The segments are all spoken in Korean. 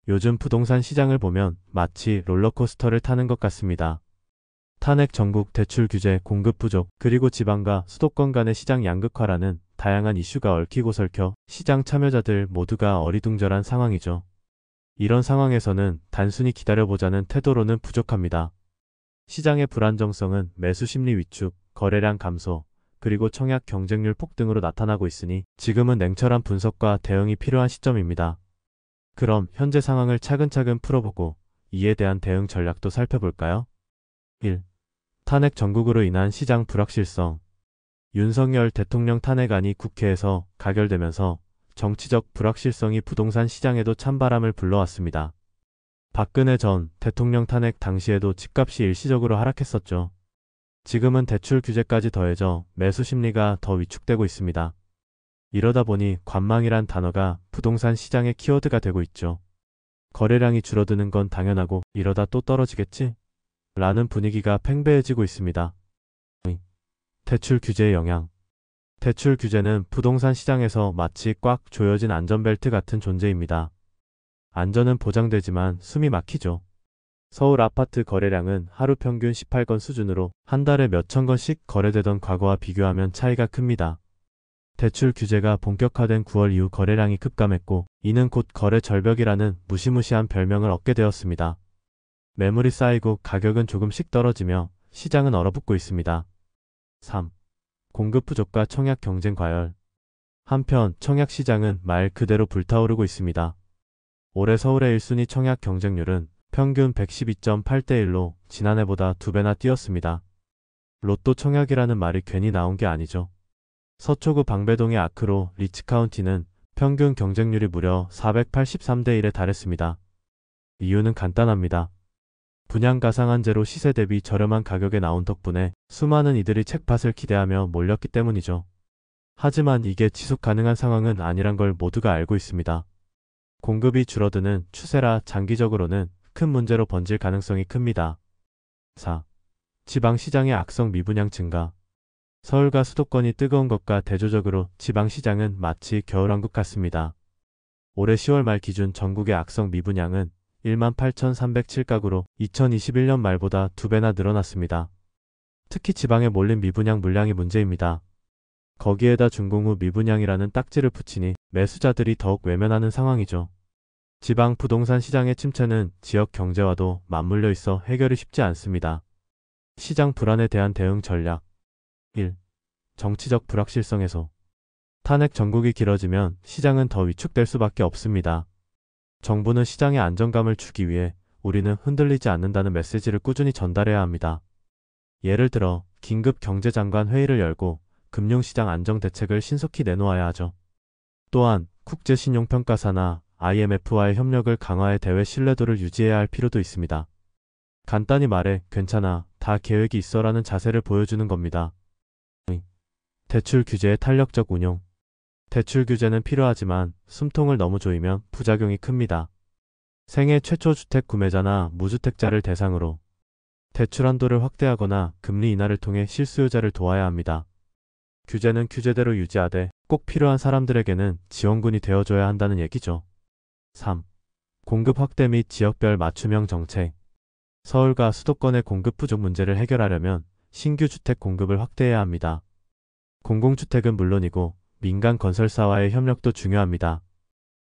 요즘 부동산 시장을 보면 마치 롤러코스터를 타는 것 같습니다. 탄핵 전국 대출 규제 공급 부족 그리고 지방과 수도권 간의 시장 양극화라는 다양한 이슈가 얽히고 설켜 시장 참여자들 모두가 어리둥절한 상황이죠. 이런 상황에서는 단순히 기다려보자는 태도로는 부족합니다. 시장의 불안정성은 매수 심리 위축, 거래량 감소, 그리고 청약 경쟁률 폭등으로 나타나고 있으니 지금은 냉철한 분석과 대응이 필요한 시점입니다. 그럼 현재 상황을 차근차근 풀어보고 이에 대한 대응 전략도 살펴볼까요? 1. 탄핵 전국으로 인한 시장 불확실성. 윤석열 대통령 탄핵안이 국회에서 가결되면서 정치적 불확실성이 부동산 시장에도 찬바람을 불러왔습니다. 박근혜 전 대통령 탄핵 당시에도 집값이 일시적으로 하락했었죠. 지금은 대출 규제까지 더해져 매수 심리가 더 위축되고 있습니다. 이러다 보니 관망이란 단어가 부동산 시장의 키워드가 되고 있죠. 거래량이 줄어드는 건 당연하고 이러다 또 떨어지겠지? 라는 분위기가 팽배해지고 있습니다. 대출 규제의 영향. 대출 규제는 부동산 시장에서 마치 꽉 조여진 안전벨트 같은 존재입니다. 안전은 보장되지만 숨이 막히죠. 서울 아파트 거래량은 하루 평균 18건 수준으로 한 달에 몇천 건씩 거래되던 과거와 비교하면 차이가 큽니다. 대출 규제가 본격화된 9월 이후 거래량이 급감했고 이는 곧 거래 절벽이라는 무시무시한 별명을 얻게 되었습니다. 매물이 쌓이고 가격은 조금씩 떨어지며 시장은 얼어붙고 있습니다. 3. 공급 부족과 청약 경쟁 과열. 한편 청약 시장은 말 그대로 불타오르고 있습니다. 올해 서울의 1순위 청약 경쟁률은 평균 112.8대 1로 지난해보다 2배나 뛰었습니다. 로또 청약이라는 말이 괜히 나온 게 아니죠. 서초구 방배동의 아크로 리츠카운티는 평균 경쟁률이 무려 483대 1에 달했습니다. 이유는 간단합니다. 분양 가상한제로 시세 대비 저렴한 가격에 나온 덕분에 수많은 이들이 잭팟을 기대하며 몰렸기 때문이죠. 하지만 이게 지속 가능한 상황은 아니란 걸 모두가 알고 있습니다. 공급이 줄어드는 추세라 장기적으로는 큰 문제로 번질 가능성이 큽니다. 4. 지방시장의 악성 미분양 증가. 서울과 수도권이 뜨거운 것과 대조적으로 지방시장은 마치 겨울왕국 같습니다. 올해 10월 말 기준 전국의 악성 미분양은 18,307가구로 2021년 말보다 2배나 늘어났습니다. 특히 지방에 몰린 미분양 물량이 문제입니다. 거기에다 준공 후 미분양이라는 딱지를 붙이니 매수자들이 더욱 외면하는 상황이죠. 지방 부동산 시장의 침체는 지역 경제와도 맞물려 있어 해결이 쉽지 않습니다. 시장 불안에 대한 대응 전략. 1. 정치적 불확실성 해소. 탄핵 전국이 길어지면 시장은 더 위축될 수밖에 없습니다. 정부는 시장에 안정감을 주기 위해 우리는 흔들리지 않는다는 메시지를 꾸준히 전달해야 합니다. 예를 들어 긴급 경제장관 회의를 열고 금융시장 안정 대책을 신속히 내놓아야 하죠. 또한 국제신용평가사나 IMF와의 협력을 강화해 대외 신뢰도를 유지해야 할 필요도 있습니다. 간단히 말해 괜찮아, 다 계획이 있어라는 자세를 보여주는 겁니다. 대출 규제의 탄력적 운용. 대출 규제는 필요하지만 숨통을 너무 조이면 부작용이 큽니다. 생애 최초 주택 구매자나 무주택자를 대상으로 대출 한도를 확대하거나 금리 인하를 통해 실수요자를 도와야 합니다. 규제는 규제대로 유지하되 꼭 필요한 사람들에게는 지원군이 되어줘야 한다는 얘기죠. 3. 공급 확대 및 지역별 맞춤형 정책. 서울과 수도권의 공급 부족 문제를 해결하려면 신규 주택 공급을 확대해야 합니다. 공공주택은 물론이고 민간 건설사와의 협력도 중요합니다.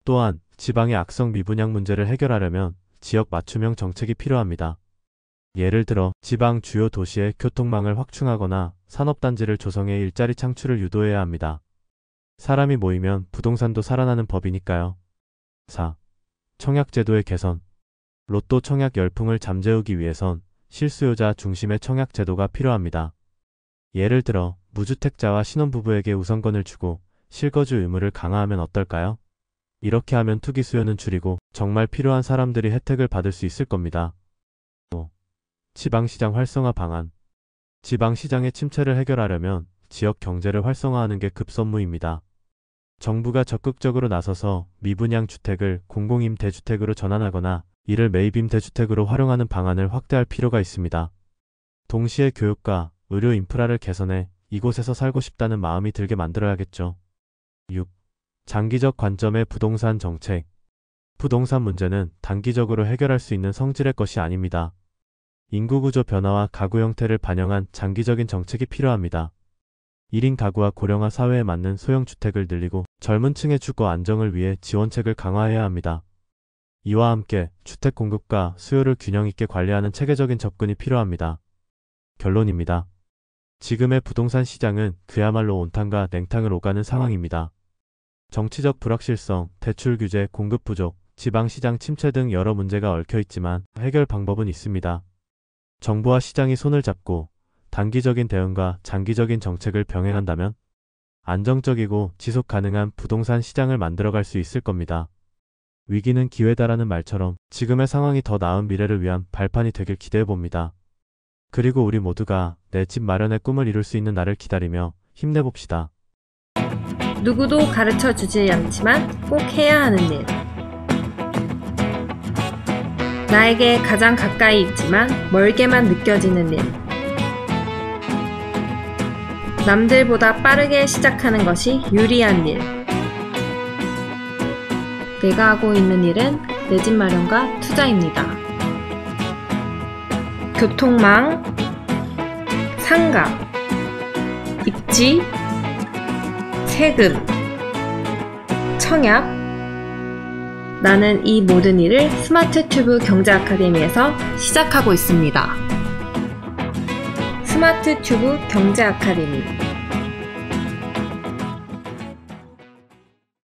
또한 지방의 악성 미분양 문제를 해결하려면 지역 맞춤형 정책이 필요합니다. 예를 들어 지방 주요 도시의 교통망을 확충하거나 산업단지를 조성해 일자리 창출을 유도해야 합니다. 사람이 모이면 부동산도 살아나는 법이니까요. 4. 청약제도의 개선. 로또 청약 열풍을 잠재우기 위해선 실수요자 중심의 청약제도가 필요합니다. 예를 들어 무주택자와 신혼부부에게 우선권을 주고 실거주 의무를 강화하면 어떨까요? 이렇게 하면 투기 수요는 줄이고 정말 필요한 사람들이 혜택을 받을 수 있을 겁니다. 5. 지방시장 활성화 방안. 지방시장의 침체를 해결하려면 지역 경제를 활성화하는 게 급선무입니다. 정부가 적극적으로 나서서 미분양 주택을 공공임대주택으로 전환하거나 이를 매입임대주택으로 활용하는 방안을 확대할 필요가 있습니다. 동시에 교육과 의료 인프라를 개선해 이곳에서 살고 싶다는 마음이 들게 만들어야겠죠. 6. 장기적 관점의 부동산 정책. 부동산 문제는 단기적으로 해결할 수 있는 성질의 것이 아닙니다. 인구구조 변화와 가구 형태를 반영한 장기적인 정책이 필요합니다. 1인 가구와 고령화 사회에 맞는 소형 주택을 늘리고 젊은 층의 주거 안정을 위해 지원책을 강화해야 합니다. 이와 함께 주택 공급과 수요를 균형 있게 관리하는 체계적인 접근이 필요합니다. 결론입니다. 지금의 부동산 시장은 그야말로 온탕과 냉탕을 오가는 상황입니다. 정치적 불확실성, 대출 규제, 공급 부족, 지방시장 침체 등 여러 문제가 얽혀 있지만 해결 방법은 있습니다. 정부와 시장이 손을 잡고 단기적인 대응과 장기적인 정책을 병행한다면 안정적이고 지속 가능한 부동산 시장을 만들어갈 수 있을 겁니다. 위기는 기회다라는 말처럼 지금의 상황이 더 나은 미래를 위한 발판이 되길 기대해봅니다. 그리고 우리 모두가 내 집 마련의 꿈을 이룰 수 있는 날을 기다리며 힘내봅시다. 누구도 가르쳐 주지 않지만 꼭 해야 하는 일. 나에게 가장 가까이 있지만 멀게만 느껴지는 일. 남들보다 빠르게 시작하는 것이 유리한 일. 내가 하고 있는 일은 내 집 마련과 투자입니다. 교통망, 상가, 입지, 세금, 청약. 나는 이 모든 일을 스마트 튜브 경제 아카데미에서 시작하고 있습니다. 스마트 튜브 경제 아카데미.